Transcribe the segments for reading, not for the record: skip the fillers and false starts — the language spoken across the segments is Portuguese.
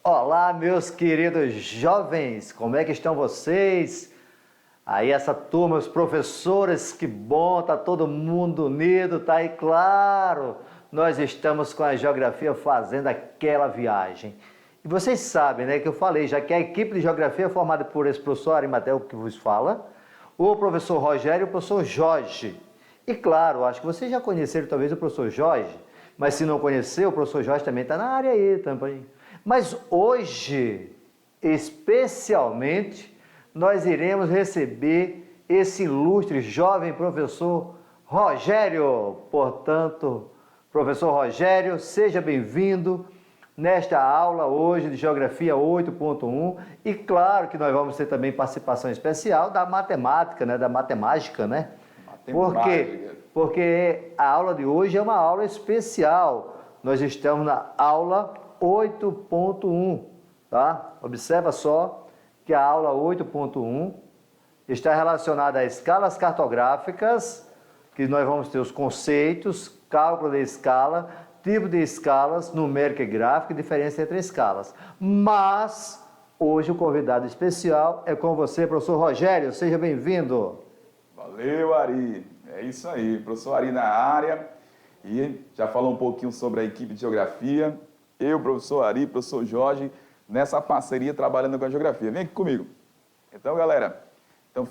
Olá, meus queridos jovens, como é que estão vocês? Aí essa turma, os professores, que bom, tá todo mundo unido, tá aí, claro. Nós estamos com a geografia fazendo aquela viagem. E vocês sabem, né, que eu falei, já que a equipe de geografia é formada por esse professor Arimatel que vos fala, o professor Rogério e o professor Jorge. E claro, acho que vocês já conheceram talvez o professor Jorge, mas se não conheceu, o professor Jorge também está na área aí também. Mas hoje, especialmente, nós iremos receber esse ilustre jovem professor Rogério. Portanto, professor Rogério, seja bem-vindo nesta aula hoje de Geografia 8.1 e claro que nós vamos ter também participação especial da matemática, né, da matemática, né? Por quê? Porque a aula de hoje é uma aula especial. Nós estamos na aula 8.1, tá? Observa só que a aula 8.1 está relacionada a escalas cartográficas, que nós vamos ter os conceitos, cálculo de escala, tipo de escalas, numérica e gráfica e diferença entre escalas. Mas hoje o convidado especial é com você, professor Rogério. Seja bem-vindo. Valeu, Ari. É isso aí, professor Ari na área. E já falou um pouquinho sobre a equipe de geografia. Eu, professor Ari, professor Jorge, nessa parceria trabalhando com a geografia. Vem aqui comigo. Então, galera,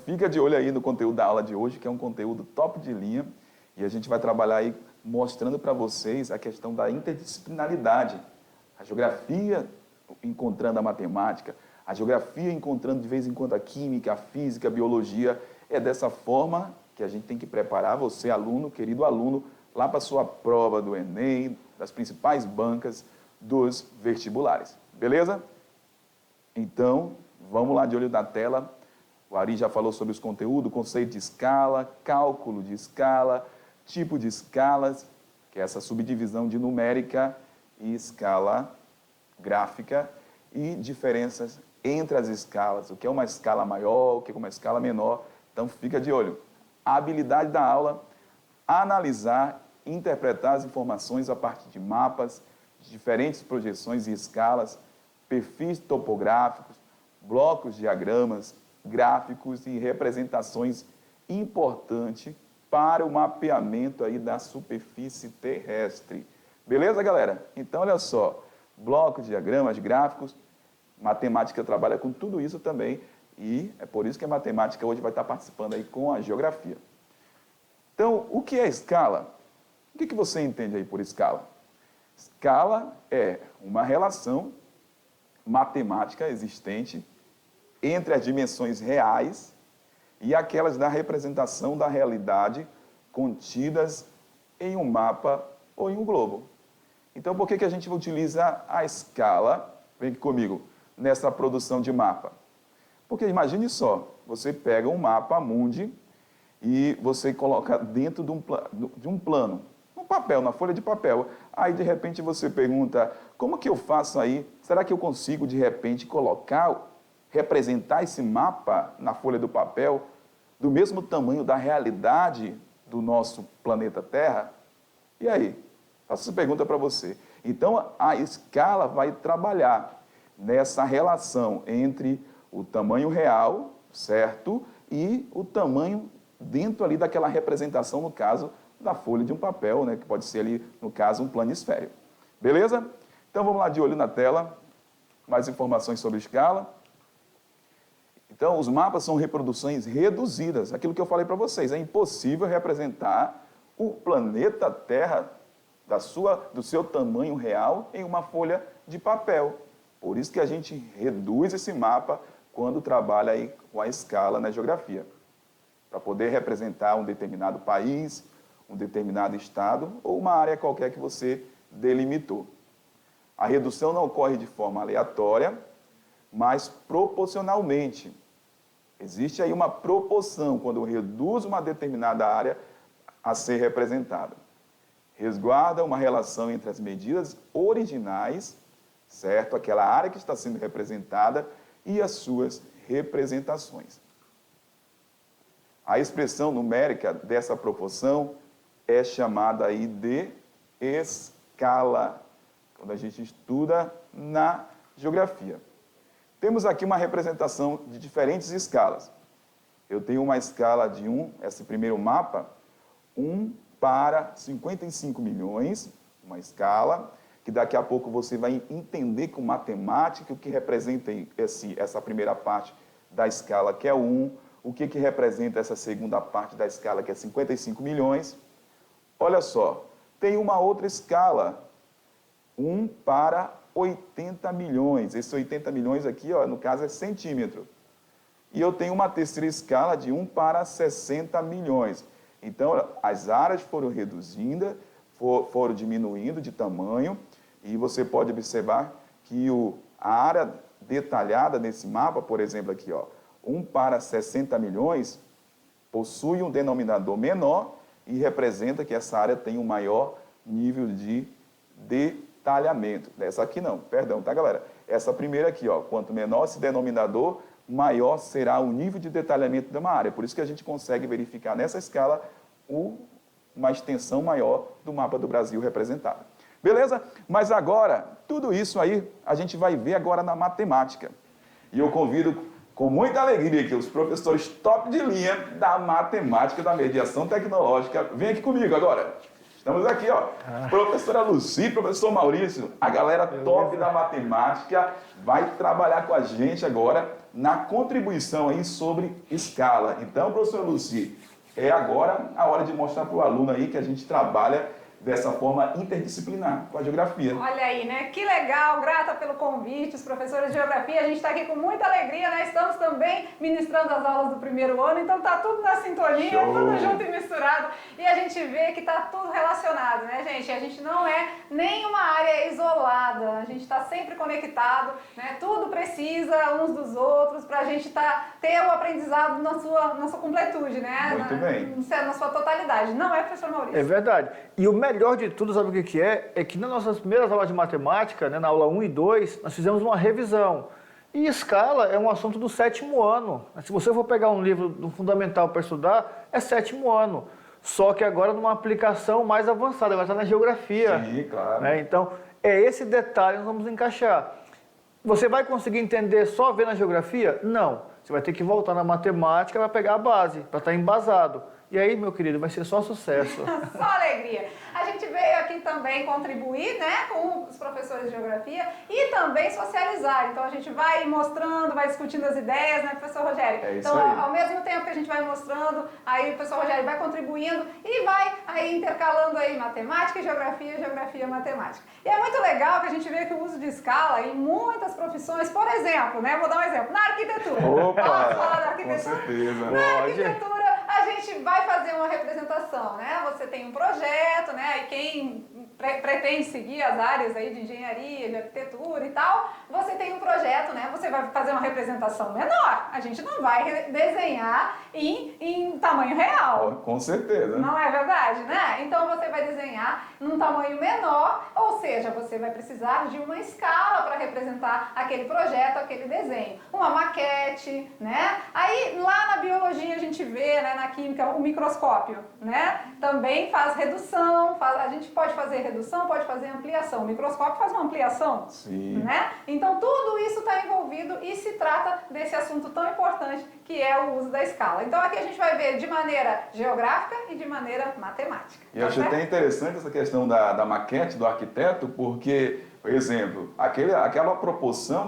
fica de olho aí no conteúdo da aula de hoje, que é um conteúdo top de linha. E a gente vai trabalhar aí mostrando para vocês a questão da interdisciplinaridade. A geografia encontrando a matemática, a geografia encontrando de vez em quando a química, a física, a biologia. É dessa forma que a gente tem que preparar você, aluno, querido aluno, lá para a sua prova do Enem, das principais bancas dos vestibulares. Beleza? Então, vamos lá de olho na tela. O Ari já falou sobre os conteúdos, conceito de escala, cálculo de escala, tipo de escalas, que é essa subdivisão de numérica e escala gráfica, e diferenças entre as escalas, o que é uma escala maior, o que é uma escala menor. Então, fica de olho. A habilidade da aula, analisar, interpretar as informações a partir de mapas, de diferentes projeções e escalas, perfis topográficos, blocos, diagramas, gráficos e representações importantes para o mapeamento aí da superfície terrestre. Beleza, galera? Então, olha só, blocos, diagramas, gráficos, matemática trabalha com tudo isso também, e é por isso que a matemática hoje vai estar participando aí com a geografia. Então, o que é escala? O que você entende aí por escala? Escala é uma relação matemática existente entre as dimensões reais e aquelas da representação da realidade contidas em um mapa ou em um globo. Então, por que a gente utiliza a escala, vem aqui comigo, nessa produção de mapa? Porque imagine só, você pega um mapa mundi e você coloca dentro de um plano, um papel, na folha de papel. Aí, de repente, você pergunta, como que eu faço aí? Será que eu consigo, de repente, representar esse mapa na folha do papel do mesmo tamanho da realidade do nosso planeta Terra? E aí? Faço essa pergunta para você. Então, a escala vai trabalhar nessa relação entre o tamanho real, certo? E o tamanho dentro ali daquela representação, no caso, da folha de um papel, né? Que pode ser ali, no caso, um planisfério. Beleza? Então, vamos lá de olho na tela. Mais informações sobre escala. Então, os mapas são reproduções reduzidas. Aquilo que eu falei para vocês, é impossível representar o planeta Terra do seu tamanho real em uma folha de papel. Por isso que a gente reduz esse mapa quando trabalha aí com a escala na geografia, para poder representar um determinado país, um determinado estado ou uma área qualquer que você delimitou. A redução não ocorre de forma aleatória, mas proporcionalmente. Existe aí uma proporção quando eu reduzo uma determinada área a ser representada. Resguarda uma relação entre as medidas originais, certo? Aquela área que está sendo representada e as suas representações. A expressão numérica dessa proporção é chamada aí de escala, quando a gente estuda na de geografia. Temos aqui uma representação de diferentes escalas. Eu tenho uma escala de 1, esse primeiro mapa, 1 para 55 milhões, uma escala que daqui a pouco você vai entender com matemática o que representa essa primeira parte da escala, que é 1, o que representa essa segunda parte da escala, que é 55 milhões. Olha só, tem uma outra escala, 1 para 80 milhões. Esse 80 milhões aqui, ó, no caso, é centímetro. E eu tenho uma terceira escala de 1 para 60 milhões. Então, as áreas foram reduzindo, foram diminuindo de tamanho, e você pode observar que a área detalhada nesse mapa, por exemplo, aqui, ó, 1 para 60 milhões, possui um denominador menor e representa que essa área tem um maior nível de detalhamento. Essa aqui não, perdão, tá, galera? Essa primeira aqui, ó, quanto menor esse denominador, maior será o nível de detalhamento de uma área. Por isso que a gente consegue verificar nessa escala uma extensão maior do mapa do Brasil representado. Beleza? Mas agora, tudo isso aí a gente vai ver agora na matemática. E eu convido com muita alegria que os professores top de linha da matemática da mediação tecnológica, vem aqui comigo agora. Estamos aqui, ó. Professora Lucy, professor Maurício, a galera top da matemática vai trabalhar com a gente agora na contribuição aí sobre escala. Então, professora Lucy, é agora a hora de mostrar para o aluno aí que a gente trabalha dessa forma interdisciplinar com a geografia. Olha aí, né? Que legal, grata pelo convite, os professores de geografia, a gente está aqui com muita alegria, né? Estamos também ministrando as aulas do primeiro ano, então tá tudo na sintonia, Show. tudo junto e misturado, e a gente vê que tá tudo relacionado, né, gente? A gente não é nem uma área isolada, a gente está sempre conectado, né? Tudo precisa uns dos outros para a gente ter o aprendizado na sua completude, né? Muito bem. Na sua totalidade, não é, professor Maurício? É verdade. E o melhor de tudo, sabe o que é? É que nas nossas primeiras aulas de matemática, né, na aula 1 e 2, nós fizemos uma revisão. E escala é um assunto do 7º ano. Se você for pegar um livro do fundamental para estudar, é 7º ano. Só que agora numa aplicação mais avançada, agora está na geografia. Sim, claro. Né? Então, é esse detalhe que nós vamos encaixar. Você vai conseguir entender só vendo a geografia? Não. Você vai ter que voltar na matemática para pegar a base, para estar embasado. E aí, meu querido, vai ser só sucesso. Só alegria. A gente veio aqui também contribuir, né, com os professores de geografia e também socializar. Então a gente vai mostrando, vai discutindo as ideias, né, professor Rogério? É isso então, aí. ao mesmo tempo que a gente vai mostrando, aí o professor Rogério vai contribuindo e vai aí intercalando aí matemática e geografia e matemática. E é muito legal que a gente vê que o uso de escala em muitas profissões, por exemplo, né, vou dar um exemplo, na arquitetura. Opa! Posso falar da Com arquitetura? certeza. Na arquitetura, a gente vai fazer uma representação, né? Você tem um projeto, né? E quem pretende seguir as áreas aí de engenharia, de arquitetura e tal, você tem um projeto, né? Você vai fazer uma representação menor. A gente não vai desenhar em tamanho real. Com certeza. Não é verdade, né? Então você vai desenhar num tamanho menor, ou seja, você vai precisar de uma escala para representar aquele projeto, aquele desenho. Uma maquete, né? Aí lá na biologia a gente vê, né, na química, o microscópio, né? Também faz redução, a gente pode fazer redução, pode fazer ampliação. O microscópio faz uma ampliação, Sim. né? Então tudo isso está envolvido e se trata desse assunto tão importante que é o uso da escala. Então aqui a gente vai ver de maneira geográfica e de maneira matemática. E eu acho até interessante essa questão da maquete do arquiteto, porque, por exemplo, aquela proporção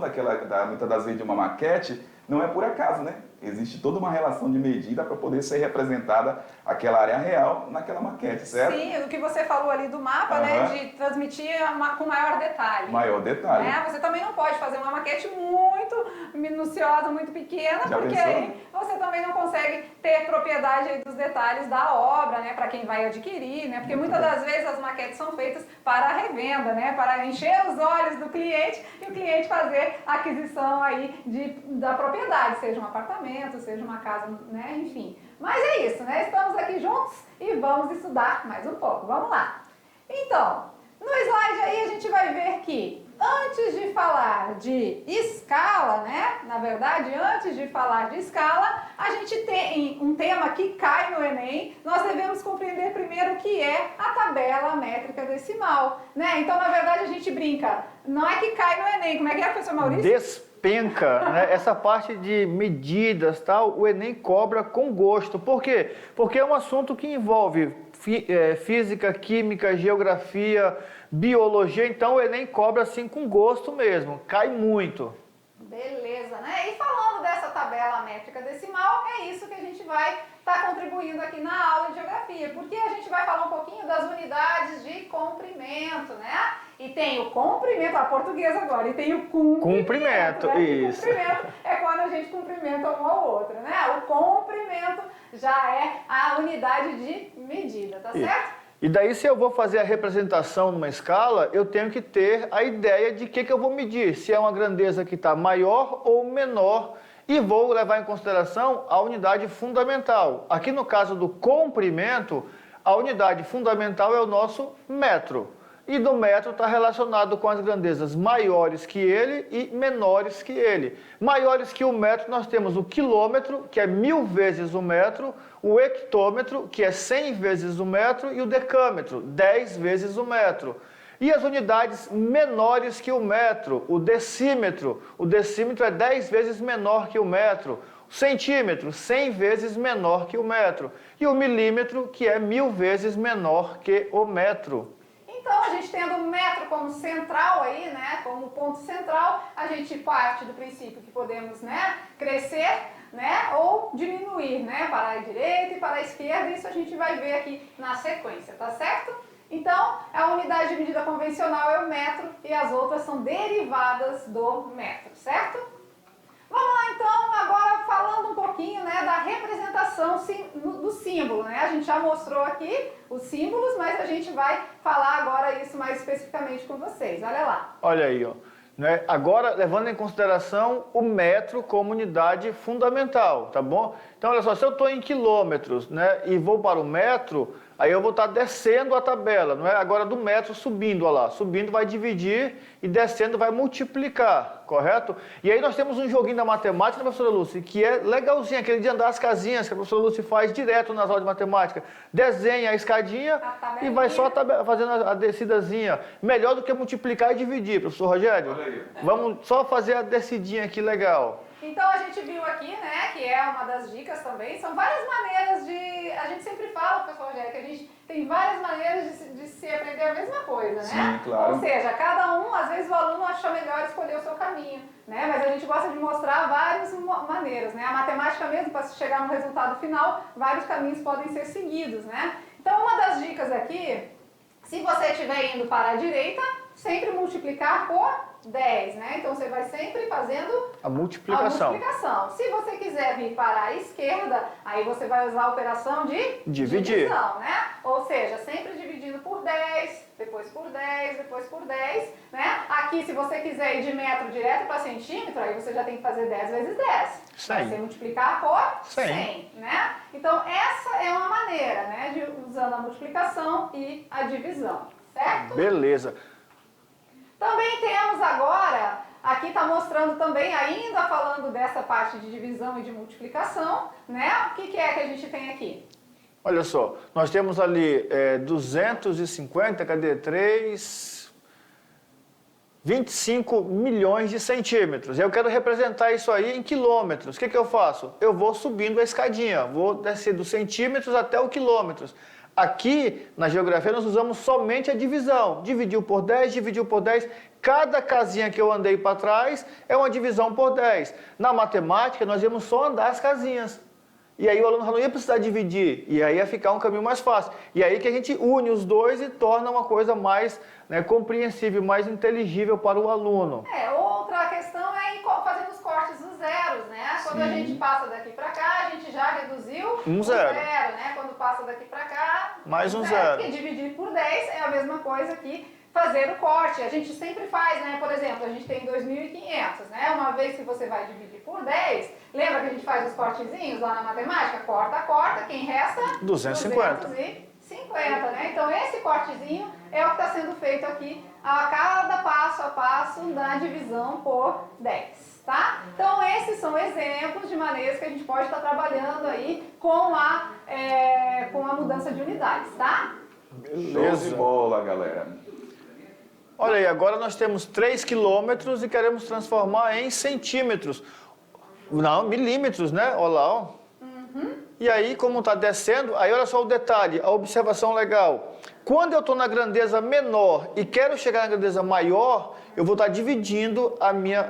muitas das vezes de uma maquete não é por acaso, né? Existe toda uma relação de medida para poder ser representada aquela área real naquela maquete, certo? Sim, o que você falou ali do mapa, né, de transmitir com maior detalhe. Maior detalhe. Né? Você também não pode fazer uma maquete muito minuciosa, muito pequena, Já porque pensou? aí você também não consegue ter propriedade aí dos detalhes da obra, né, para quem vai adquirir, né? Porque muitas das vezes as maquetes são feitas para a revenda, né, para encher os olhos do cliente e o cliente fazer a aquisição aí da propriedade, seja um apartamento, seja uma casa, né, enfim. Mas é isso, né? Estamos aqui juntos e vamos estudar mais um pouco. Vamos lá. Então, no slide aí a gente vai ver que antes de falar de escala, né? Na verdade, antes de falar de escala, a gente tem um tema que cai no Enem. Nós devemos compreender primeiro o que é a tabela métrica decimal, né? Então, na verdade, a gente brinca. Não é que cai no Enem. Como é que é, professor Maurício? Despenca, né? Essa parte de medidas, tal, o Enem cobra com gosto. Por quê? Porque é um assunto que envolve física, química, geografia, biologia, então o Enem cobra assim com gosto mesmo, cai muito. Beleza, né? E falando dessa tabela métrica decimal, é isso que a gente vai estar contribuindo aqui na aula de geografia, porque a gente vai falar um pouquinho das unidades de comprimento, né? E tem o comprimento, a portuguesa agora, e tem o cumprimento, né? Isso. O cumprimento é quando a gente cumprimenta um ao outro, né? O comprimento já é a unidade de medida, tá certo? E daí, se eu vou fazer a representação numa escala, eu tenho que ter a ideia de que eu vou medir, se é uma grandeza que está maior ou menor, e vou levar em consideração a unidade fundamental. Aqui no caso do comprimento, a unidade fundamental é o nosso metro. E do metro está relacionado com as grandezas maiores que ele e menores que ele. Maiores que o metro, nós temos o quilômetro, que é 1000 vezes o metro, o hectômetro, que é 100 vezes o metro, e o decâmetro, 10 vezes o metro. E as unidades menores que o metro, o decímetro é 10 vezes menor que o metro. O centímetro, 100 vezes menor que o metro. E o milímetro, que é 1000 vezes menor que o metro. Então, a gente tendo o metro como central aí, né, como ponto central, a gente parte do princípio que podemos, né, crescer, né, ou diminuir, né, para a direita e para a esquerda. Isso a gente vai ver aqui na sequência, tá certo? Então, a unidade de medida convencional é o metro e as outras são derivadas do metro, certo? Vamos lá então, agora falando um pouquinho, né, da representação do símbolo, né? A gente já mostrou aqui os símbolos, mas a gente vai falar agora isso mais especificamente com vocês. Olha lá. Olha aí, ó. Né? Agora, levando em consideração o metro como unidade fundamental, tá bom? Então, olha só, se eu estou em quilômetros, né, e vou para o metro, aí eu vou estar descendo a tabela, não é? Agora do metro subindo, olha lá, subindo vai dividir e descendo vai multiplicar, correto? E aí nós temos um joguinho da matemática, né, professora Lúcia, que é legalzinho, aquele de andar as casinhas que a professora Lúcia faz direto nas aulas de matemática. Desenha a escadinha e vai só fazendo a descidazinha. Melhor do que multiplicar e dividir, professor Rogério. Vamos só fazer a descidinha aqui legal. Então a gente viu aqui, né, que é uma das dicas também, são várias maneiras de... A gente sempre fala, professor Rogério, que a gente tem várias maneiras de se aprender a mesma coisa, né? Sim, claro. Ou seja, cada um, às vezes o aluno acha melhor escolher o seu caminho, né? Mas a gente gosta de mostrar várias maneiras, né? A matemática mesmo, para se chegar no resultado final, vários caminhos podem ser seguidos, né? Então uma das dicas aqui, se você estiver indo para a direita, sempre multiplicar por 10, né? Então você vai sempre fazendo a multiplicação. Se você quiser vir para a esquerda, aí você vai usar a operação de dividir, divisão, né? Ou seja, sempre dividindo por 10, depois por 10, depois por 10, né? Aqui, se você quiser ir de metro direto para centímetro, aí você já tem que fazer 10 vezes 10. 100. Vai ser multiplicar por 100, 100, né? Então, essa é uma maneira, né? Usando a multiplicação e a divisão, certo? Beleza. Também temos agora, aqui está mostrando também, ainda falando dessa parte de divisão e de multiplicação, né? O que é que a gente tem aqui? Olha só, nós temos ali 250, cadê? 25 milhões de centímetros. Eu quero representar isso aí em quilômetros. O que eu faço? Eu vou subindo a escadinha, vou descer dos centímetros até o quilômetros. Aqui, na geografia, nós usamos somente a divisão. Dividiu por 10, dividiu por 10. Cada casinha que eu andei para trás é uma divisão por 10. Na matemática, nós íamos só andar as casinhas. E aí o aluno já não ia precisar dividir. E aí ia ficar um caminho mais fácil. E aí que a gente une os dois e torna uma coisa mais, né, compreensível, mais inteligível para o aluno. Outra questão é ir fazendo os cortes dos zeros, né? Quando a gente passa daqui para cá, a gente já reduziu um zero, né? Quando passa daqui para cá, mais um zero. Porque dividir por 10 é a mesma coisa que fazer o corte. A gente sempre faz, né? Por exemplo, a gente tem 2.500, né? Uma vez que você vai dividir por 10, lembra que a gente faz os cortezinhos lá na matemática? Corta, quem resta? 250. 250, né? Então esse cortezinho é o que está sendo feito aqui a cada passo faço na divisão por 10, tá? Então, esses são exemplos de maneiras que a gente pode estar trabalhando aí com a mudança de unidades, tá? Show de bola, galera. Olha aí, agora nós temos 3 quilômetros e queremos transformar em centímetros. Não, milímetros, né? Olha lá, ó. E aí, como está descendo, aí olha só o detalhe, a observação legal. Quando eu estou na grandeza menor e quero chegar na grandeza maior, eu vou estar dividindo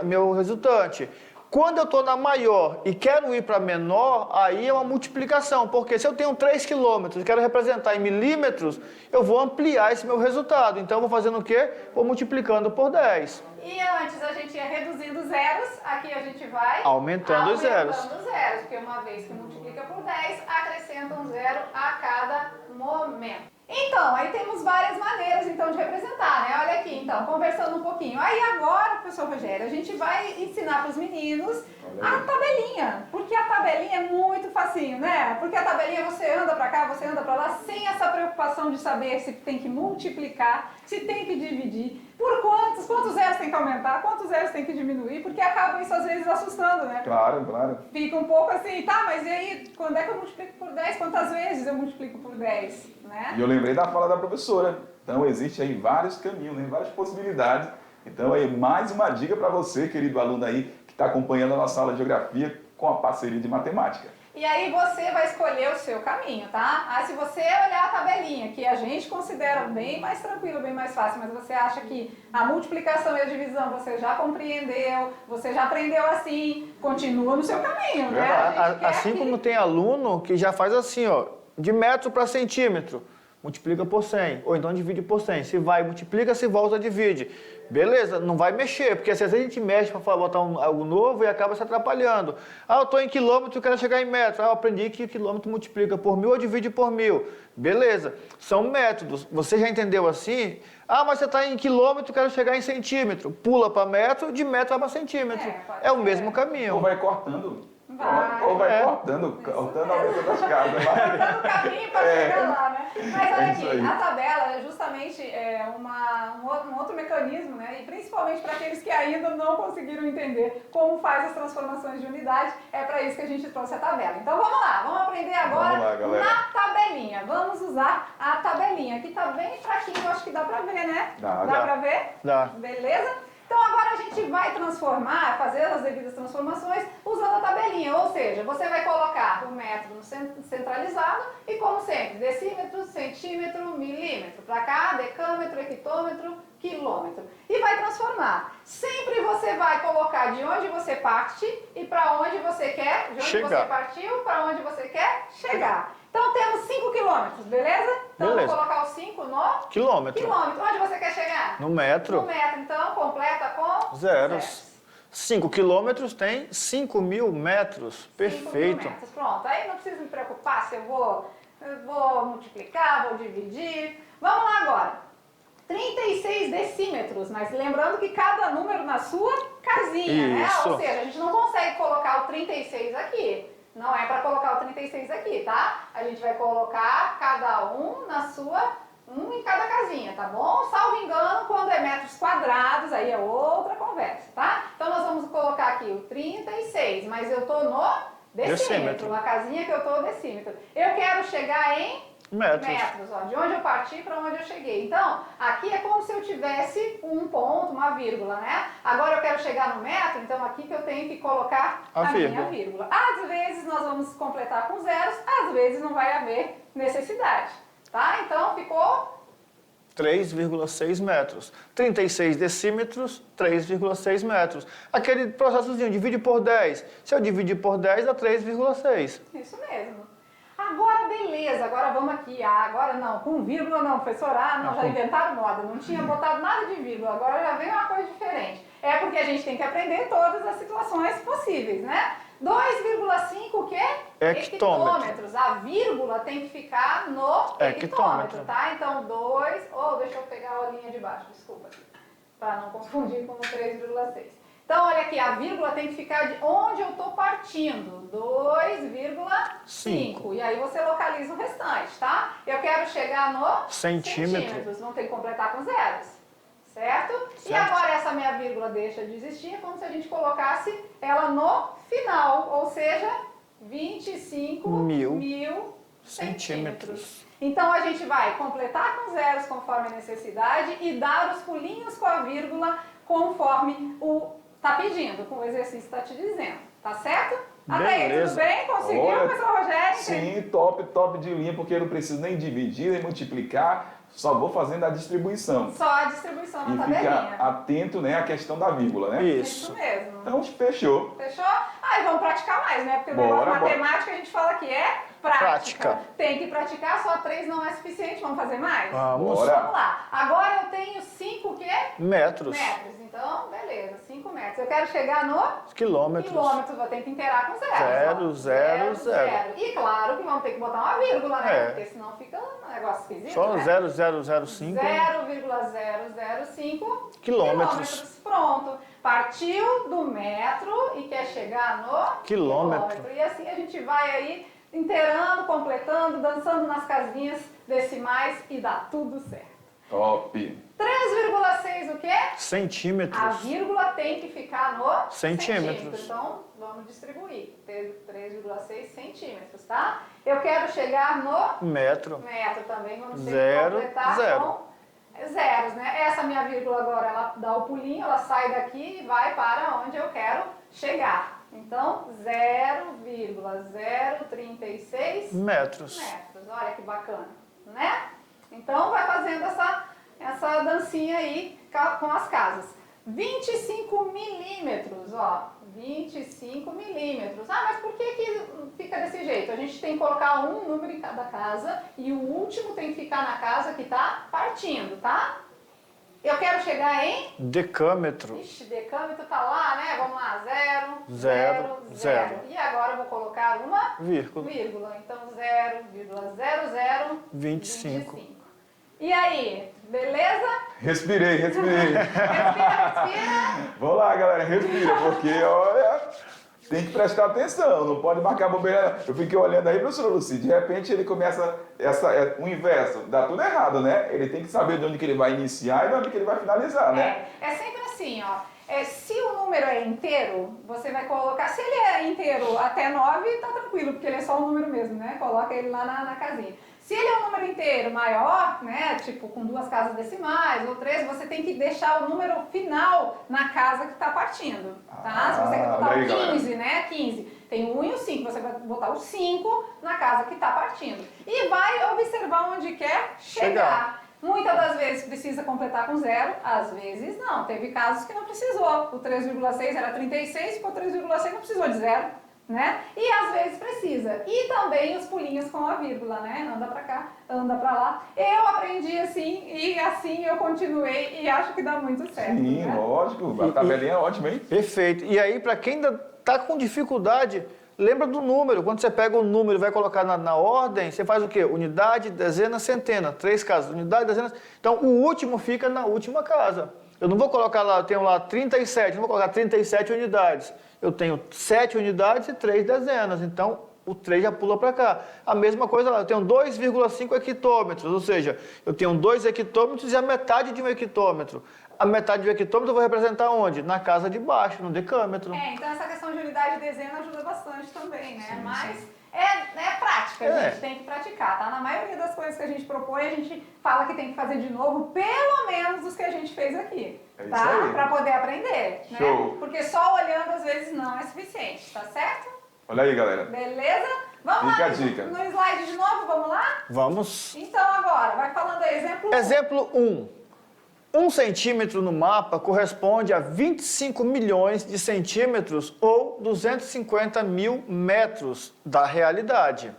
meu resultante. Quando eu estou na maior e quero ir para menor, aí é uma multiplicação, porque se eu tenho 3 quilômetros e quero representar em milímetros, eu vou ampliar esse meu resultado. Então, eu vou fazendo o quê? Vou multiplicando por 10. E antes a gente ia reduzindo zeros, aqui a gente vai Aumentando os zeros. Porque uma vez que multiplica por 10, acrescenta um zero a cada momento. Então, aí temos várias maneiras então de representar, né? Olha aqui, então, conversando um pouquinho. Aí agora, professor Rogério, a gente vai ensinar para os meninos a tabelinha, porque a tabelinha é muito facinho, né? Porque a tabelinha você anda para cá, você anda para lá, sem essa preocupação de saber se tem que multiplicar, se tem que dividir, por quantos zeros tem que aumentar, quantos zeros tem que diminuir, porque acaba isso às vezes assustando, né? Claro, claro. Fica um pouco assim, tá, mas e aí, quando é que eu multiplico por 10? Quantas vezes eu multiplico por 10, né? E eu lembrei da fala da professora. Então, existe aí vários caminhos, né? Várias possibilidades. Então, aí, mais uma dica para você, querido aluno aí, que está acompanhando a nossa aula de geografia com a parceria de matemática. E aí você vai escolher o seu caminho, tá? Aí se você olhar a tabelinha, que a gente considera bem mais tranquilo, bem mais fácil, mas você acha que a multiplicação e a divisão você já compreendeu, você já aprendeu assim, continua no seu caminho, né? A gente quer Assim como tem aluno que já faz assim, ó, de metro para centímetro, multiplica por 100, ou então divide por 100. Se vai, multiplica, se volta, divide. Beleza, não vai mexer, porque às vezes a gente mexe para botar algo novo e acaba se atrapalhando. Ah, eu estou em quilômetro e quero chegar em metro. Ah, eu aprendi que quilômetro multiplica por 1000 ou divide por 1000. Beleza, são métodos. Você já entendeu assim? Ah, mas você está em quilômetro e quero chegar em centímetro. Pula para metro, de metro para centímetro. É o mesmo caminho. Ou vai cortando. Vai. Ou vai cortando aumentando as casas. cortando o caminho para chegar lá, né? Mas olha isso aí. aqui, a tabela é justamente um outro mecanismo, né? E principalmente para aqueles que ainda não conseguiram entender como faz as transformações de unidade, é para isso que a gente trouxe a tabela. Então vamos lá, vamos aprender agora Vamos lá, galera. na tabelinha. Vamos usar a tabelinha, que tá bem fraquinho, acho que dá para ver, né? Dá. para ver? Dá. Beleza? Então agora a gente vai transformar, fazer as devidas transformações usando a tabelinha, ou seja, você vai colocar o método centralizado e como sempre, decímetro, centímetro, milímetro, para cá, decâmetro, hectômetro, quilômetro. E vai transformar. Sempre você vai colocar de onde você parte e para onde você quer, de onde Chegar. você partiu, para onde você quer chegar. Então temos 5 quilômetros, beleza? Então Beleza. vou colocar o 5 no Quilômetro. quilômetro. Onde você quer chegar? No metro. No metro, então, completa com Zeros. 5 quilômetros tem 5.000 metros. 5.000 Perfeito. metros. Pronto, aí não precisa me preocupar se eu vou multiplicar, vou dividir. Vamos lá agora. 36 decímetros, mas lembrando que cada número na sua casinha, né? Isso. Ou seja, a gente não consegue colocar o 36 aqui. Não é para colocar o 36 aqui, tá? A gente vai colocar cada um na sua, um em cada casinha, tá bom? Salvo engano, quando é metros quadrados, aí é outra conversa, tá? Então nós vamos colocar aqui o 36, mas eu tô no decímetro, na casinha que eu tô decímetro. Eu quero chegar em metros, ó, de onde eu parti para onde eu cheguei. Então, aqui é como se eu tivesse um ponto, uma vírgula, né? Agora eu quero chegar no metro, então aqui que eu tenho que colocar a minha vírgula. Às vezes nós vamos completar com zeros, às vezes não vai haver necessidade, tá? Então ficou 3,6 metros. 36 decímetros, 3,6 metros. Aquele processozinho, divide por 10. Se eu dividir por 10, dá 3,6. isso mesmo. Agora, beleza, agora vamos aqui. Ah, agora não, com vírgula não, professor. Ah, não, já inventaram moda, não tinha botado nada de vírgula, agora já veio uma coisa diferente. É porque a gente tem que aprender todas as situações possíveis, né? 2,5 o quê? Hectômetros. A vírgula tem que ficar no hectômetro, Hectômetro. tá? Então, deixa eu pegar a linha de baixo, desculpa, para não confundir com o 3,6. Então, olha aqui, a vírgula tem que ficar de onde eu estou partindo, 2,5. E aí você localiza o restante, tá? Eu quero chegar no Centímetro. centímetros, não tem que completar com zeros. certo? E Certo. agora essa minha vírgula deixa de existir, é como se a gente colocasse ela no final, ou seja, 25 mil centímetros. Então a gente vai completar com zeros conforme a necessidade e dar os pulinhos com a vírgula conforme tá pedindo, com o exercício está te dizendo, tá certo? Até aí, tudo Beleza. bem? Conseguiu, Olha, professor Rogério? Sim, top de linha, porque eu não preciso nem dividir, nem multiplicar, só vou fazendo a distribuição. Só a distribuição na E tabelinha. fica atento, né, à questão da vírgula, né? Isso. Isso mesmo. Então, fechou. Fechou? Aí vamos praticar mais, né? Porque o Bora, negócio bora. matemática a gente fala que é prática. Prática. Tem que praticar, só 3 não é suficiente. Vamos fazer mais? Vamos. Bora. Vamos lá. Agora eu tenho 5 quê? Metros. Metros. Então, beleza, 5 metros. Eu quero chegar no Quilômetros. quilômetro, vou ter que inteirar com zero. Zero, ó. zero, zero. E claro que vamos ter que botar uma vírgula, né? É. Porque senão fica um negócio esquisito, Só né? 0,005 0,005 quilômetros. Pronto. Partiu do metro e quer chegar no Quilômetro. E assim a gente vai aí inteirando, completando, dançando nas casinhas decimais e dá tudo certo. Top. 3,6 o quê? A Centímetros. vírgula tem que ficar no Centímetros. Então, vamos distribuir. 3,6 centímetros, tá? Eu quero chegar no Metro. metro também. Vamos ter Zero, que completar zero. com zeros, né? Essa minha vírgula agora, ela dá o pulinho, ela sai daqui e vai para onde eu quero chegar. Então, 0,036 Metros. metros. Olha que bacana, né? Então, vai fazendo essa dancinha aí com as casas. 25 milímetros, ó. 25 milímetros. Ah, mas por que fica desse jeito? A gente tem que colocar um número em cada casa e o último tem que ficar na casa que está partindo, tá? Eu quero chegar em... Decâmetro. Ixi, decâmetro tá lá, né? Vamos lá, 0, Zero, 0, 0. zero. E agora eu vou colocar uma Vírgula. vírgula. Então, 0,0025. E aí, beleza? Respirei. Respira. Vamos lá, galera, respira, porque, olha, tem que prestar atenção, não pode marcar bobeira. Eu fiquei olhando aí, professora Luci, de repente ele começa o inverso, dá tudo errado, né? Ele tem que saber de onde que ele vai iniciar e de onde que ele vai finalizar, né? É sempre assim, ó. Se o número é inteiro, você vai colocar... Se ele é inteiro até 9, tá tranquilo, porque ele é só um número mesmo, né? Coloca ele lá na casinha. Se ele é um número inteiro maior, né, tipo com 2 casas decimais ou 3, você tem que deixar o número final na casa que está partindo, tá? Se você quer botar olha aí, o 15, né, 15, tem o 1 e o 5, você vai botar o 5 na casa que está partindo. E vai observar onde quer chegar. Muitas das vezes precisa completar com 0, às vezes não. Teve casos que não precisou. O 3,6 era 36, ficou 3,6, não precisou de 0. Né? E às vezes precisa. E também os pulinhos com a vírgula, né? Anda pra cá, anda pra lá. Eu aprendi assim e assim eu continuei e acho que dá muito certo. Sim, né? lógico, a tabelinha é ótima, hein? Perfeito. E aí, para quem ainda está com dificuldade, lembra do número. Quando você pega o número e vai colocar na ordem, você faz o quê? Unidade, dezena, centena. 3 casas. Unidade, dezena. Então, o último fica na última casa. Eu não vou colocar lá, eu tenho lá 37, não vou colocar 37 unidades. Eu tenho 7 unidades e 3 dezenas, então o 3 já pula para cá. A mesma coisa lá, eu tenho 2,5 hectômetros, ou seja, eu tenho 2 hectômetros e a metade de um hectômetro. A metade do hectômetro eu vou representar onde? Na casa de baixo, no decâmetro. Então essa questão de unidade e dezena ajuda bastante também, né? Mas é prática, a gente tem que praticar, tá? Na maioria das coisas que a gente propõe, a gente fala que tem que fazer de novo, pelo menos os que a gente fez aqui. É isso tá? aí. Para poder aprender, né? Show. Porque só olhando às vezes não é suficiente, tá certo? Olha aí, galera. Beleza? Vamos Fica lá a dica. no slide de novo, vamos lá? Vamos. Então agora, vai falando aí, exemplo 1. Exemplo 1. 1 centímetro no mapa corresponde a 25 milhões de centímetros ou 250 mil metros da realidade.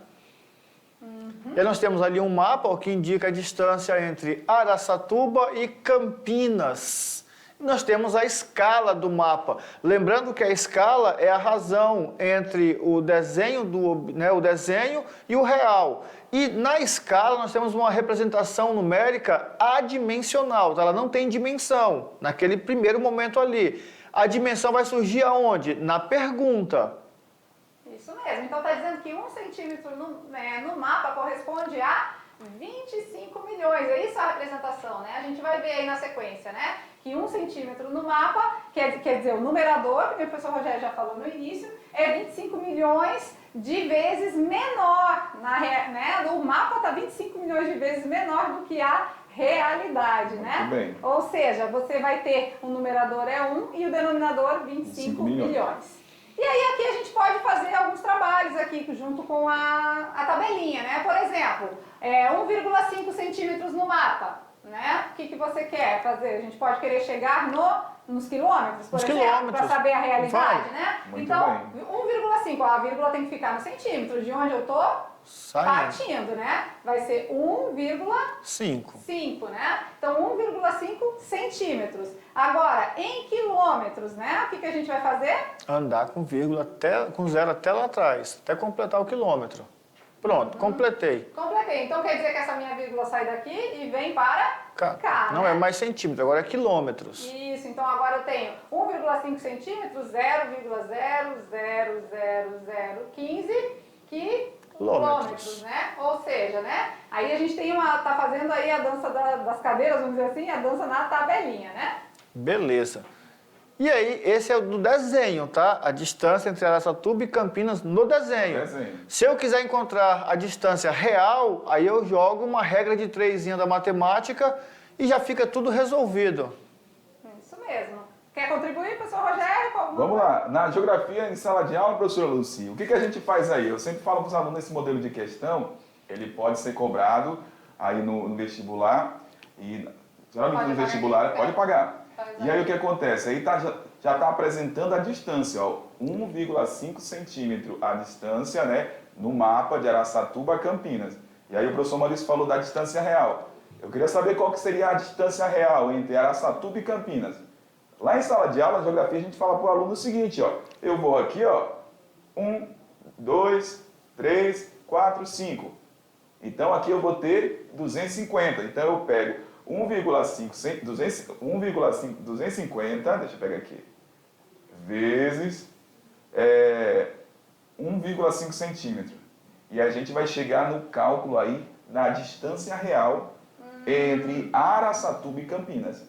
E nós temos ali um mapa ó, que indica a distância entre Araçatuba e Campinas. Nós temos a escala do mapa. Lembrando que a escala é a razão entre o desenho, o desenho e o real. E na escala nós temos uma representação numérica adimensional. Ela não tem dimensão naquele primeiro momento ali. A dimensão vai surgir aonde? Na pergunta. Isso mesmo. Então está dizendo que 1 centímetro no mapa corresponde a 25 milhões, é isso a representação, né? A gente vai ver aí na sequência, né? Que 1 centímetro no mapa, quer dizer, o numerador, que o professor Rogério já falou no início, é 25 milhões de vezes menor, né? O mapa está 25 milhões de vezes menor do que a realidade, né? Muito bem. Ou seja, você vai ter o numerador é 1 e o denominador 25 milhões. E aí aqui a gente pode fazer alguns trabalhos aqui junto com a tabelinha, né? Por exemplo, 1,5 centímetros no mapa, né? O que você quer fazer? A gente pode querer chegar nos quilômetros, por exemplo, para saber a realidade, né? Muito então, bem. 1,5, a vírgula tem que ficar nos centímetros, de onde eu tô partindo, né? Vai ser 1,5, né? Então, 1,5 centímetros. Agora, em quilômetros, né? O que a gente vai fazer? Andar com vírgula, com zero até lá atrás, até completar o quilômetro. Pronto, completei. Completei. Então, quer dizer que essa minha vírgula sai daqui e vem para cá, Não né? é mais centímetro, agora é quilômetros. Isso, então agora eu tenho 1,5 centímetros, 0,00015 quilômetros, né? Ou seja, né? Aí a gente tá fazendo aí a dança das cadeiras, vamos dizer assim, a dança na tabelinha, né? Beleza. E aí, esse é o do desenho, tá? A distância entre Araçatuba e Campinas no desenho. Se eu quiser encontrar a distância real, aí eu jogo uma regra de 3 da matemática e já fica tudo resolvido. Isso mesmo. Quer contribuir, professor Rogério? Vamos lá. Na geografia em sala de aula, professora Lucy, o que a gente faz aí? Eu sempre falo para os alunos, esse modelo de questão, ele pode ser cobrado aí no vestibular e geralmente no vestibular pode pagar. E aí o que acontece? Aí já está apresentando a distância, ó, 1,5 centímetro a distância, né, no mapa de Araçatuba a Campinas. E aí o professor Maurício falou da distância real. Eu queria saber qual que seria a distância real entre Araçatuba e Campinas. Lá em sala de aula, na geografia, a gente fala para o aluno o seguinte, ó, eu vou aqui, ó, 1, 2, 3, 4, 5. Então aqui eu vou ter 250, então eu pego 250, deixa eu pegar aqui, vezes 1,5 centímetro. E a gente vai chegar no cálculo aí na distância real entre Araçatuba e Campinas.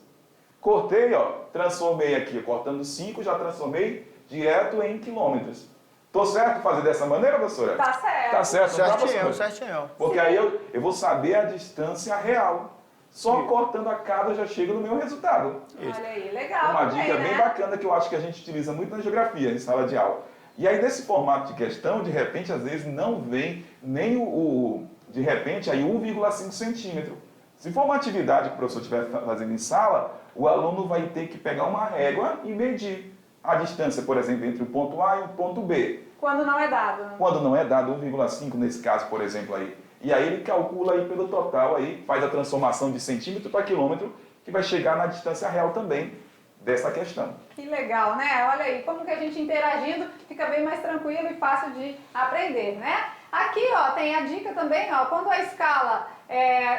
Cortei, ó, transformei aqui, cortando 5, já transformei direto em quilômetros. Tô certo fazer dessa maneira, professora? Tá certo. Tá certo, Certinho, certinho. Porque aí eu vou saber a distância real. Só cortando a cada eu já chego no meu resultado. Olha aí, legal. Uma também, dica né? bem bacana que eu acho que a gente utiliza muito na geografia, em sala de aula. E aí, nesse formato de questão, de repente, às vezes não vem nem de repente, aí 1,5 centímetro. Se for uma atividade que o professor estiver fazendo em sala, o aluno vai ter que pegar uma régua e medir a distância, por exemplo, entre o ponto A e o ponto B. Quando não é dado. Né? Quando não é dado 1,5 nesse caso, por exemplo, aí. E aí ele calcula aí pelo total, aí faz a transformação de centímetro para quilômetro, que vai chegar na distância real também dessa questão. Que legal, né? Olha aí, como que a gente interagindo fica bem mais tranquilo e fácil de aprender, né? Aqui, ó, tem a dica também, ó, quando a escala,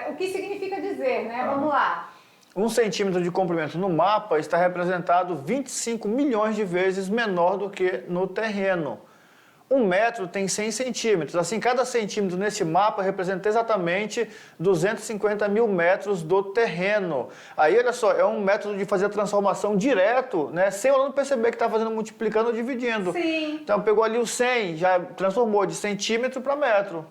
o que significa dizer, né? Vamos lá. 1 centímetro de comprimento no mapa está representado 25 milhões de vezes menor do que no terreno. 1 metro tem 100 centímetros, assim cada centímetro nesse mapa representa exatamente 250 mil metros do terreno. Aí olha só, é um método de fazer a transformação direto, né, sem o aluno perceber que está fazendo multiplicando ou dividindo. Sim. Então pegou ali o 100, já transformou de centímetro para metro,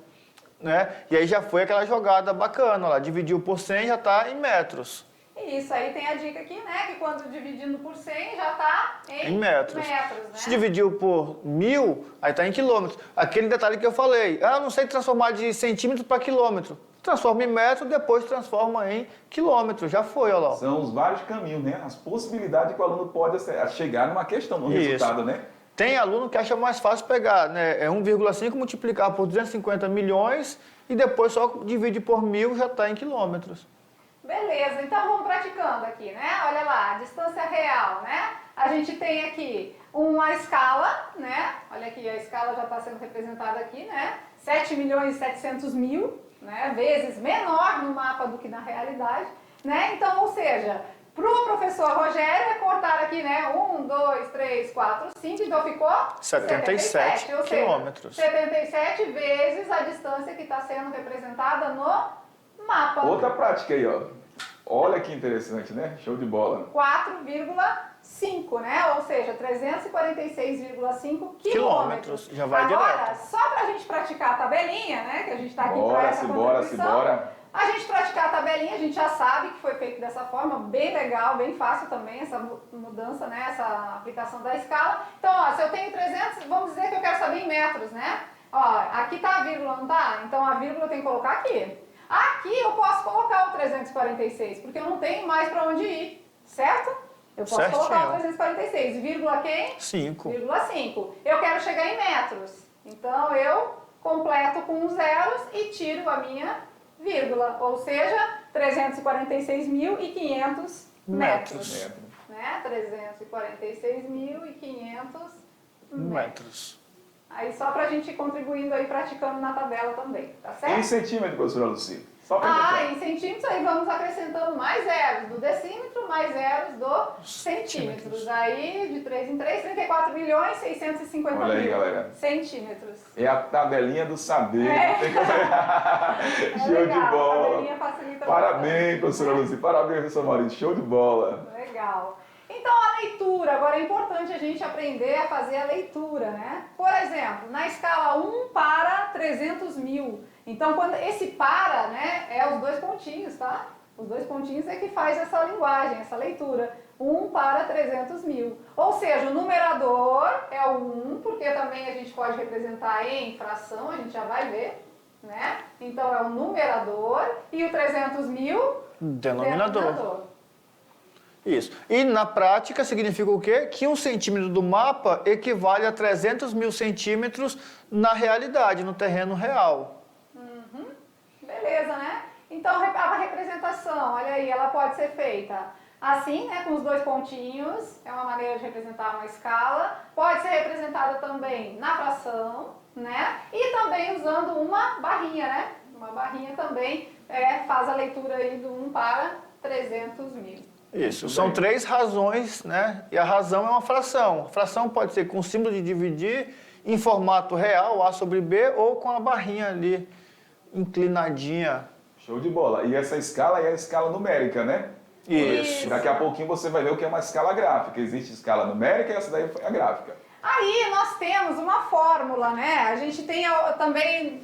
né? E aí já foi aquela jogada bacana lá, dividiu por 100 já está em metros. Isso aí tem a dica aqui, né? Que quando dividindo por 100 já está Em metros. né? Se dividiu por 1000, aí está em quilômetros. Aquele detalhe que eu falei, eu não sei transformar de centímetro para quilômetro. Transforma em metro, depois transforma em quilômetro. Já foi, olha lá. São os vários caminhos, né? As possibilidades que o aluno pode chegar numa questão, no resultado, né? Tem aluno que acha mais fácil pegar, né? É 1,5 multiplicar por 250 milhões e depois só divide por 1000 já está em quilômetros. Beleza, então vamos praticando aqui, né? Olha lá, a distância real, né? A gente tem aqui uma escala, né? Olha aqui, a escala já está sendo representada aqui, né? 7.700.000, né? Vezes menor no mapa do que na realidade, né? Então, ou seja, para o professor Rogério é cortar aqui, né? 1, 2, 3, 4, 5, então ficou 77 ou seja, quilômetros. 77 vezes a distância que está sendo representada no mapa. Outra prática aí, ó. Olha que interessante, né? Show de bola. 4,5, né? Ou seja, 346,5 quilômetros. Já vai Agora, direto. só para a gente praticar a tabelinha, né? Que a gente está aqui para Bora, essa simbora, contribuição. simbora. A gente praticar a tabelinha, a gente já sabe que foi feito dessa forma, bem legal, bem fácil também essa mudança, né? Essa aplicação da escala. Então, ó, se eu tenho 300, vamos dizer que eu quero saber em metros, né? Ó, aqui tá a vírgula, não tá? Então a vírgula eu tenho que colocar aqui. Aqui eu posso colocar o 346, porque eu não tenho mais para onde ir, certo? Eu posso Certinho. colocar o 346, vírgula quem? 5. Vírgula 5. Eu quero chegar em metros, então eu completo com os zeros e tiro a minha vírgula, ou seja, 346.500 metros. Metro. Né? 346.500 metros. Metros. Aí só pra gente ir contribuindo aí, praticando na tabela também, tá certo? Em centímetro, professora Luci. Só para Em centímetros aí vamos acrescentando mais zeros do decímetro, mais zeros do centímetros. Aí de 3 em 3, 34.650.000 Olha aí, galera. centímetros. É a tabelinha do saber. É. Tem que... Show legal, de a bola. tabelinha facilita Parabéns, professora Luci. Parabéns, professor Maurício. Show de bola. bastante. Legal. Então a leitura, agora é importante a gente aprender a fazer a leitura, né? Por exemplo, na escala 1 para 300.000. Então, quando esse para, né, é os dois pontinhos, tá? Os dois pontinhos é que faz essa linguagem, essa leitura. 1 para 300.000. Ou seja, o numerador é o 1, porque também a gente pode representar em fração, a gente já vai ver, né? Então, é o numerador e o 300.000, Denominador. Isso. E na prática significa o quê? Que 1 centímetro do mapa equivale a 300.000 centímetros na realidade, no terreno real. Beleza, né? Então, a representação, olha aí, ela pode ser feita assim, né, com os dois pontinhos, é uma maneira de representar uma escala. Pode ser representada também na fração, né? E também usando uma barrinha, né? Uma barrinha também faz a leitura aí do 1 para 300.000. Isso. Muito São bem. 3 razões, né? E a razão é uma fração. A fração pode ser com o símbolo de dividir em formato real, A sobre B, ou com a barrinha ali inclinadinha. Show de bola. E essa escala é a escala numérica, né? Isso. Daqui a pouquinho você vai ver o que é uma escala gráfica. Existe escala numérica e essa daí é a gráfica. Aí nós temos uma fórmula, né? A gente tem também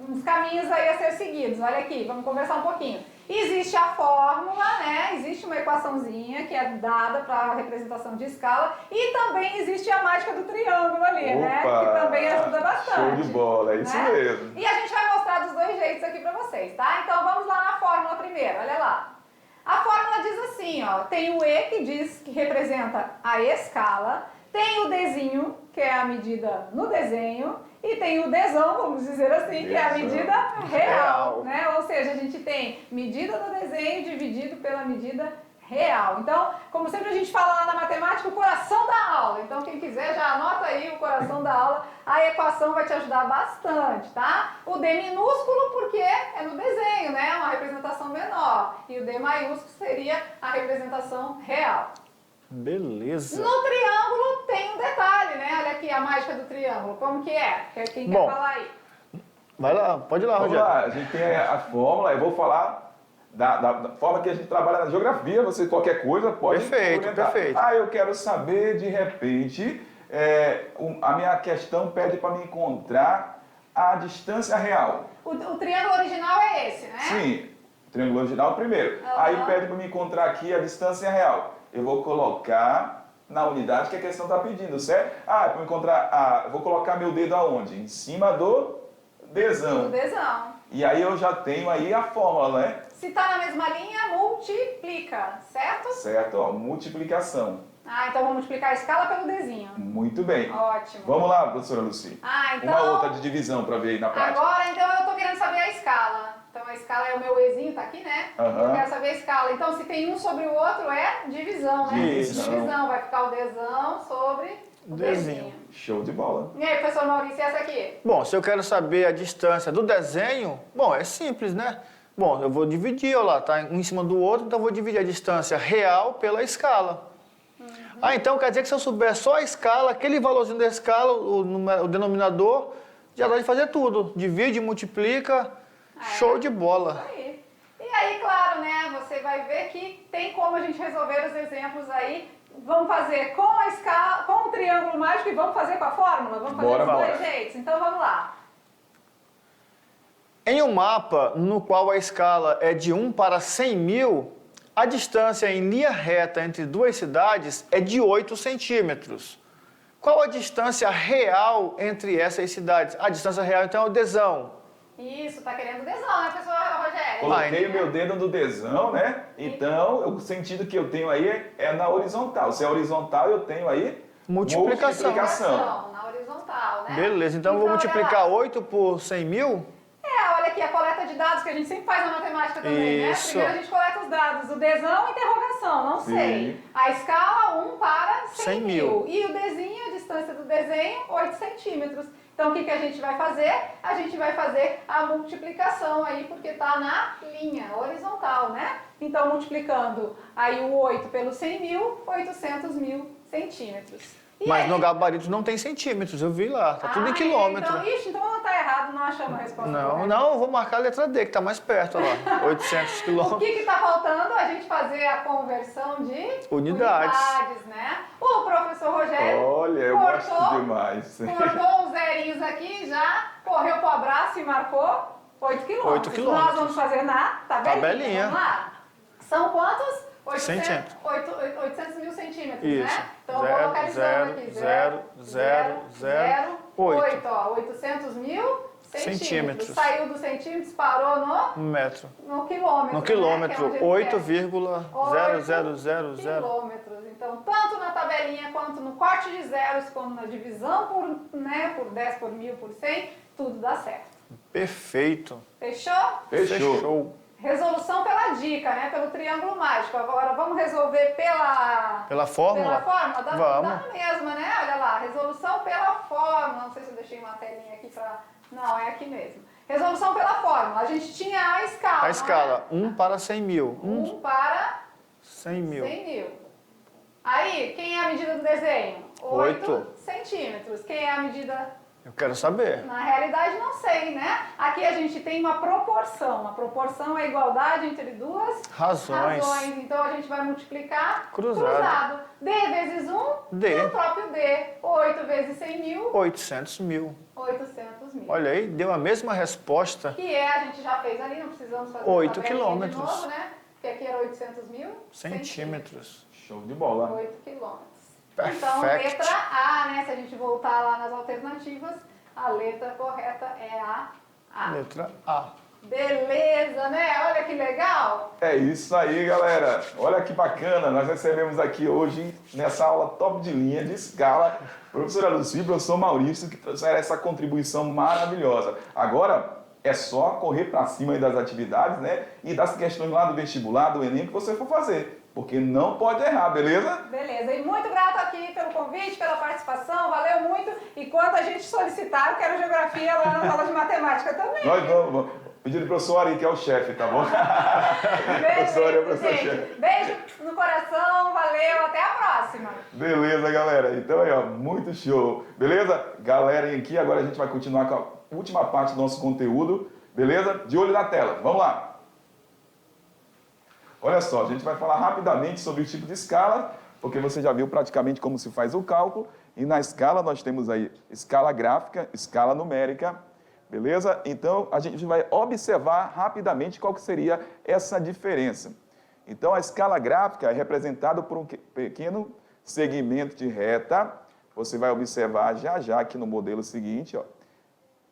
uns caminhos aí a ser seguidos. Olha aqui, vamos conversar um pouquinho. Existe a fórmula, né? Existe uma equaçãozinha que é dada para a representação de escala e também existe a mágica do triângulo ali, né? Que também ajuda bastante. Show de bola, é isso né? mesmo. E a gente vai mostrar dos dois jeitos aqui para vocês, tá? Então vamos lá na fórmula primeiro, olha lá. A fórmula diz assim, ó, tem o E que representa a escala, tem o Dzinho, que é a medida no desenho, e tem o Dzão, vamos dizer assim, que é a medida real, né? Ou seja, a gente tem medida no desenho dividido pela medida real. Então, como sempre a gente fala lá na matemática, o coração da aula. Então, quem quiser já anota aí o coração da aula, a equação vai te ajudar bastante, tá? O D minúsculo porque é no desenho, né? Uma representação menor. E o D maiúsculo seria a representação real. Beleza. No triângulo tem um detalhe, né? Olha aqui a mágica do triângulo. Como que é? Quem Bom, quer falar aí? Vai lá, pode ir lá, Vamos Rogério. lá, a gente tem a fórmula, eu vou falar da forma que a gente trabalha na geografia, você qualquer coisa pode Perfeito, comentar. perfeito. Eu quero saber, de repente, a minha questão pede para me encontrar a distância real. O triângulo original é esse, né? Sim, o triângulo original primeiro. Aí pede para me encontrar aqui a distância real. Eu vou colocar na unidade que a questão está pedindo, certo? Para me encontrar, eu vou colocar meu dedo aonde? Em cima do Dzão. O Dzão. E aí eu já tenho aí a fórmula, né? Se está na mesma linha, multiplica, certo? Certo, ó, multiplicação. Então vamos multiplicar a escala pelo Dzinho. Muito bem. Ótimo. Vamos lá, professora Luci. Então... Uma outra de divisão para ver aí na prática. Agora, então, eu estou querendo saber a escala. Então, a escala é o meu Ezinho, tá aqui, né? Eu quero saber a escala. Então, se tem um sobre o outro, é divisão, né? Divisão. Vai ficar o Dzão sobre o Dzinho. Show de bola. E aí, professor Maurício, e essa aqui? Bom, se eu quero saber a distância do desenho, bom, é simples, né? Bom, eu vou dividir, ó lá, tá um em cima do outro, então eu vou dividir a distância real pela escala. Então quer dizer que se eu souber só a escala, aquele valorzinho da escala, o denominador, já dá de fazer tudo. Divide, multiplica, Show de bola. Aí. E aí, claro, né, você vai ver que tem como a gente resolver os exemplos aí. Vamos fazer com a escala, com o triângulo mágico e vamos fazer com a fórmula? Vamos fazer Bora, dos bora. dois jeitos? Então vamos lá. Em um mapa no qual a escala é de 1 para 100 mil, a distância em linha reta entre duas cidades é de 8 centímetros. Qual a distância real entre essas cidades? A distância real, então, é o desão. Isso, tá querendo desão, né, pessoal, Rogério? Coloquei o meu dedo no desão, né? Então, o sentido que eu tenho aí é na horizontal. Se é horizontal, eu tenho aí Multiplicação. Na horizontal, né? Beleza, então eu vou olha multiplicar lá. 8 por 100 mil? Olha aqui a coleta de dados que a gente sempre faz na matemática também, Isso. né? Primeiro a gente coleta os dados, o desão, interrogação, não Sim. sei. A escala 1 para 100 100 mil. mil. E o desenho, a distância do desenho, 8 centímetros. Então o que a gente vai fazer? A gente vai fazer a multiplicação aí, porque está na linha horizontal, né? Então multiplicando aí o 8 pelo 100 mil, 800 mil centímetros. E Mas aí? no gabarito não tem centímetros, eu vi lá, tá tudo em Ah, quilômetro. Então tá errado, não achamos a resposta Não, correta. não, eu vou marcar a letra D, que tá mais perto, olha lá, 800 O quilômetros. que está faltando? A gente fazer a conversão de Unidades. né? O professor Rogério Olha, eu gosto demais. cortou os zerinhos aqui, já correu pro abraço e marcou 8 quilômetros. 8 quilômetros. Nós vamos fazer na tabelinha. Tabelinha. Vamos lá. São quantos? 800, Centímetros. 800 mil centímetros, Isso. né? Então eu vou localizando aqui. 8. 8, ó, 800 mil centímetros. Centímetros. Saiu dos centímetros, parou no Metro. quilômetro. No né? quilômetro, Que é onde ele quer. 8,0000. quilômetros. Então, tanto na tabelinha quanto no corte de zeros, como na divisão por 10, por 1000, por 100, tudo dá certo. Perfeito. Fechou? Fechou. Resolução pela dica, né? Pelo triângulo mágico. Agora vamos resolver Pela fórmula? Pela fórmula? Dá Vamos. na mesma, né? Olha lá, resolução pela fórmula. Não sei se eu deixei uma telinha aqui para... Não, é aqui mesmo. Resolução pela fórmula. A gente tinha a escala. A escala, 1 para 100 mil. 1 para 100 mil. 100 mil. Aí, quem é a medida do desenho? 8 centímetros. Quem é a medida... Eu quero saber. Na realidade, não sei, né? Aqui a gente tem uma proporção. A proporção é a igualdade entre duas Razões. Então, a gente vai multiplicar Cruzado. D vezes 1, D. o próprio D. 8 vezes 100 mil, 800 mil. 800 mil. Olha aí, deu a mesma resposta. Que a gente já fez ali, não precisamos fazer 8 a tabelinha quilômetros. de novo, né? Porque aqui era 800 mil Centímetros. Show de bola. 8 quilômetros. Perfect. Então, letra A, né? Se a gente voltar lá nas alternativas, a letra correta é a A. Letra A. Beleza, né? Olha que legal. É isso aí, galera. Olha que bacana. Nós recebemos aqui hoje, nessa aula top de linha de escala, professora Lucy e professor Maurício, que trouxeram essa contribuição maravilhosa. Agora, é só correr para cima aí das atividades, né? E das questões lá do vestibular, do Enem, que você for fazer. Porque não pode errar, beleza? Beleza. E muito grato aqui pelo convite, pela participação. Valeu muito. E quando a gente solicitar, eu quero geografia lá na aula de matemática também. Nós vamos. Pedindo pro professor Ari, que é o chefe, tá bom? Professor Ari é o professor Gente, chefe. beijo no coração. Valeu. Até a próxima. Beleza, galera. Então aí, ó, muito show. Beleza? Galera, aqui agora a gente vai continuar com a última parte do nosso conteúdo. Beleza? De olho na tela. Vamos lá. Olha só, a gente vai falar rapidamente sobre o tipo de escala, porque você já viu praticamente como se faz o cálculo. E na escala nós temos aí escala gráfica, escala numérica, beleza? Então a gente vai observar rapidamente qual que seria essa diferença. Então a escala gráfica é representada por um pequeno segmento de reta. Você vai observar já aqui no modelo seguinte, ó.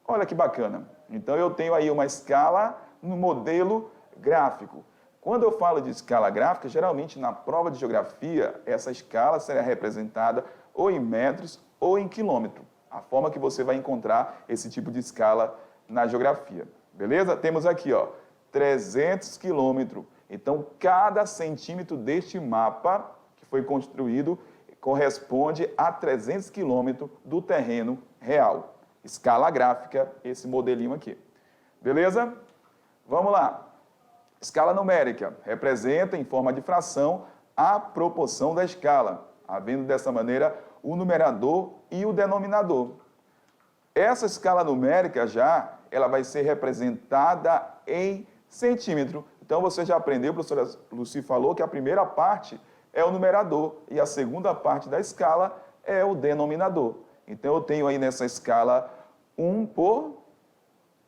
Olha que bacana. Então eu tenho aí uma escala no modelo gráfico. Quando eu falo de escala gráfica, geralmente na prova de geografia, essa escala será representada ou em metros ou em quilômetro. A forma que você vai encontrar esse tipo de escala na geografia. Beleza? Temos aqui, ó, 300 quilômetros. Então, cada centímetro deste mapa que foi construído corresponde a 300 quilômetros do terreno real. Escala gráfica, esse modelinho aqui. Beleza? Vamos lá. Escala numérica representa, em forma de fração, a proporção da escala, havendo dessa maneira o numerador e o denominador. Essa escala numérica ela vai ser representada em centímetro. Então, você já aprendeu, a professora Lucy falou, que a primeira parte é o numerador e a segunda parte da escala é o denominador. Então, eu tenho aí nessa escala 1 por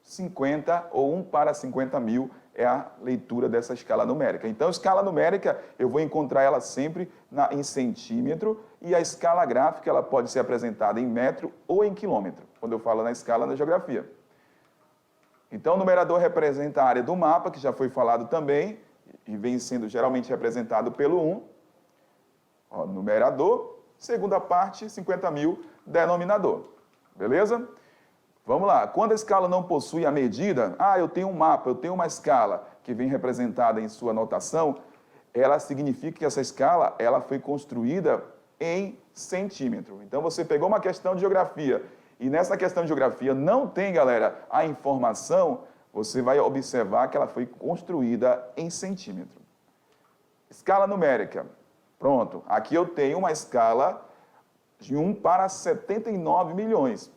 50 ou 1 para 50 mil é a leitura dessa escala numérica. Então, escala numérica, eu vou encontrar ela sempre em centímetro e a escala gráfica ela pode ser apresentada em metro ou em quilômetro, quando eu falo na escala na geografia. Então, o numerador representa a área do mapa, que já foi falado também, e vem sendo geralmente representado pelo 1. Ó, numerador, segunda parte, 50 mil, denominador. Beleza? Vamos lá. Quando a escala não possui a medida, eu tenho um mapa, eu tenho uma escala que vem representada em sua notação, ela significa que essa escala ela foi construída em centímetro. Então, você pegou uma questão de geografia e nessa questão de geografia não tem, galera, a informação, você vai observar que ela foi construída em centímetro. Escala numérica. Pronto. Aqui eu tenho uma escala de 1 para 79 milhões.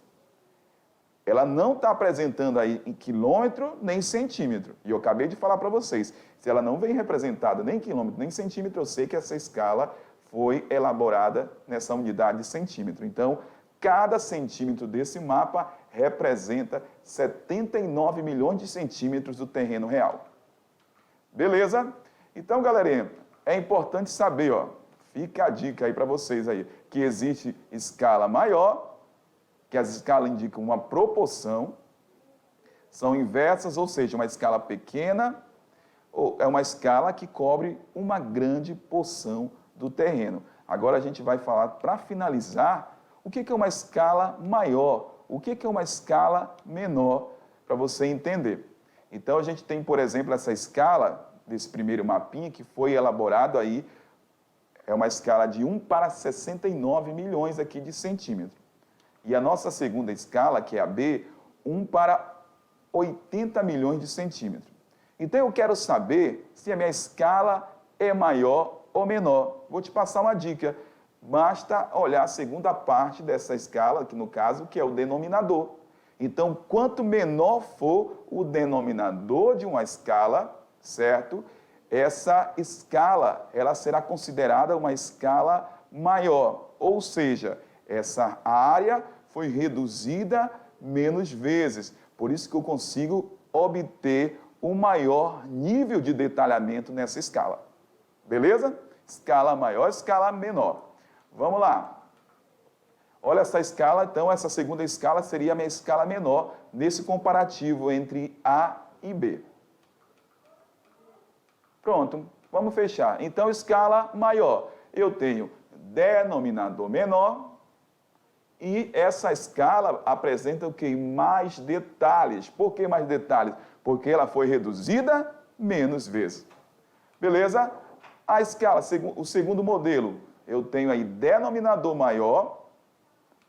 Ela não está apresentando aí em quilômetro nem centímetro. E eu acabei de falar para vocês, se ela não vem representada nem em quilômetro nem em centímetro, eu sei que essa escala foi elaborada nessa unidade de centímetro. Então, cada centímetro desse mapa representa 79 milhões de centímetros do terreno real. Beleza? Então, galerinha, é importante saber, ó, fica a dica aí para vocês aí, que existe escala maior, que as escalas indicam uma proporção, são inversas, ou seja, uma escala pequena, ou é uma escala que cobre uma grande porção do terreno. Agora a gente vai falar, para finalizar, o que é uma escala maior, o que é uma escala menor, para você entender. Então a gente tem, por exemplo, essa escala desse primeiro mapinha que foi elaborado aí, é uma escala de 1 para 69 milhões aqui de centímetros. E a nossa segunda escala, que é a B, 1 para 80 milhões de centímetros. Então, eu quero saber se a minha escala é maior ou menor. Vou te passar uma dica. Basta olhar a segunda parte dessa escala, que no caso, que é o denominador. Então, quanto menor for o denominador de uma escala, certo? Essa escala, ela será considerada uma escala maior. Ou seja, essa área foi reduzida menos vezes. Por isso que eu consigo obter um maior nível de detalhamento nessa escala. Beleza? Escala maior, escala menor. Vamos lá. Olha essa escala, então essa segunda escala seria a minha escala menor nesse comparativo entre A e B. Pronto, vamos fechar. Então, escala maior. Eu tenho denominador menor, e essa escala apresenta o que? Mais detalhes. Por que mais detalhes? Porque ela foi reduzida menos vezes. Beleza? A escala, o segundo modelo, eu tenho aí denominador maior.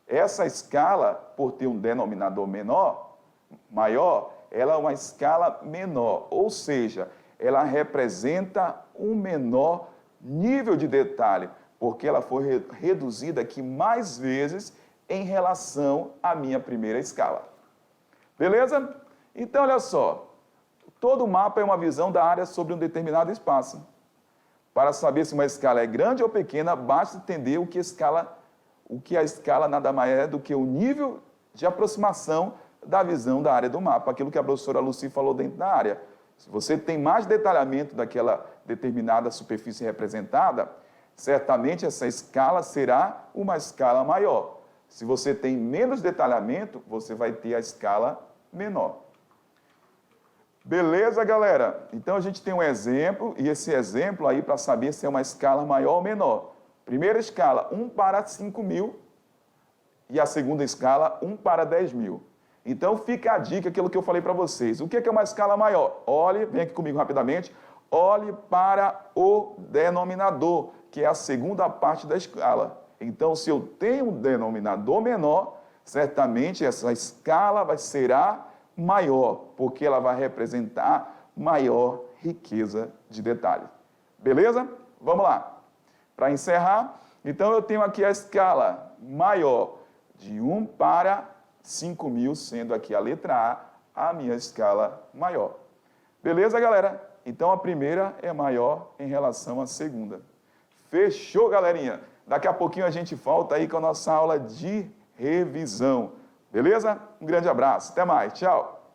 Essa escala, por ter um denominador maior, ela é uma escala menor. Ou seja, ela representa um menor nível de detalhe, porque ela foi reduzida aqui mais vezes em relação à minha primeira escala. Beleza? Então, olha só. Todo mapa é uma visão da área sobre um determinado espaço. Para saber se uma escala é grande ou pequena, basta entender o que a escala nada mais é do que o nível de aproximação da visão da área do mapa, aquilo que a professora Lucy falou dentro da área. Se você tem mais detalhamento daquela determinada superfície representada, certamente essa escala será uma escala maior. Se você tem menos detalhamento, você vai ter a escala menor. Beleza, galera? Então, a gente tem um exemplo, e esse exemplo aí para saber se é uma escala maior ou menor. Primeira escala, 1 para 5 mil, e a segunda escala, 1 para 10 mil. Então, fica a dica, aquilo que eu falei para vocês. O que é uma escala maior? Olhe, vem aqui comigo rapidamente, olhe para o denominador, que é a segunda parte da escala. Então, se eu tenho um denominador menor, certamente essa escala será maior, porque ela vai representar maior riqueza de detalhes. Beleza? Vamos lá. Para encerrar, então eu tenho aqui a escala maior de 1 para 5 mil, sendo aqui a letra A minha escala maior. Beleza, galera? Então a primeira é maior em relação à segunda. Fechou, galerinha? Daqui a pouquinho a gente volta aí com a nossa aula de revisão. Beleza? Um grande abraço. Até mais. Tchau.